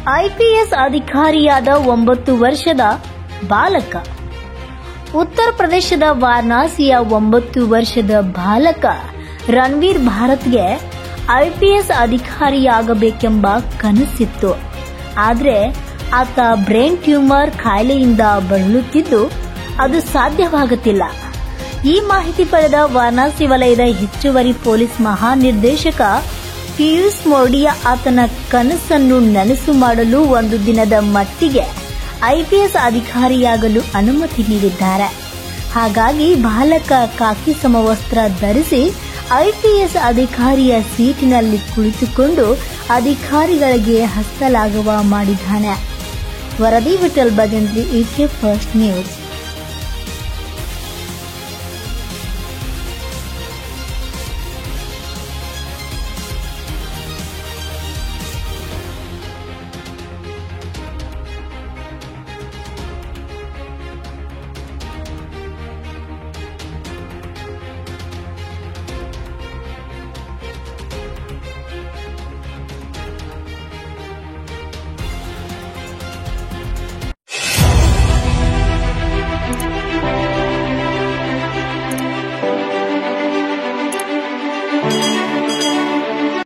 IPS ಅಧಿಕಾರಿಯಾದ 9 ವರ್ಷದ ಬಾಲಕ. ಉತ್ತರ ಪ್ರದೇಶದ ವಾರಣಾಸಿಯ 9 ವರ್ಷದ ಬಾಲಕ ರಣವೀರ್ ಭಾರತ್ಗೆ ಐಪಿಎಸ್ ಅಧಿಕಾರಿಯಾಗಬೇಕೆಂಬ ಕನಸಿತ್ತು. ಆದರೆ ಆತ ಬ್ರೈನ್ ಟ್ಯೂಮರ್ ಕಾಯಿಲೆಯಿಂದ ಬಳಲುತ್ತಿದ್ದು ಅದು ಸಾಧ್ಯವಾಗುತ್ತಿಲ್ಲ. ಈ ಮಾಹಿತಿ ಪಡೆದ ವಾರಣಾಸಿ ವಲಯದ ಹೆಚ್ಚುವರಿ ಪೊಲೀಸ್ ಮಹಾನಿರ್ದೇಶಕ ಪಿಯೂಷ್ ಮೋಡಿಯಾ ಆತನ ಕನಸನ್ನು ನನಸು ಮಾಡಲು ಒಂದು ದಿನದ ಮಟ್ಟಿಗೆ ಐಪಿಎಸ್ ಅಧಿಕಾರಿಯಾಗಲು ಅನುಮತಿ ನೀಡಿದ್ದಾರೆ. ಹಾಗಾಗಿ ಬಾಲಕ ಖಾಕಿ ಸಮವಸ್ತ್ರ ಧರಿಸಿ ಐಪಿಎಸ್ ಅಧಿಕಾರಿಯ ಸೀಟಿನಲ್ಲಿ ಕುಳಿತುಕೊಂಡು ಅಧಿಕಾರಿಗಳಿಗೆ ಹಸ್ತಲಾಘವ ಮಾಡಿದ್ದಾನೆ. ವರದಿ Vithal Bhajantri, EK first news.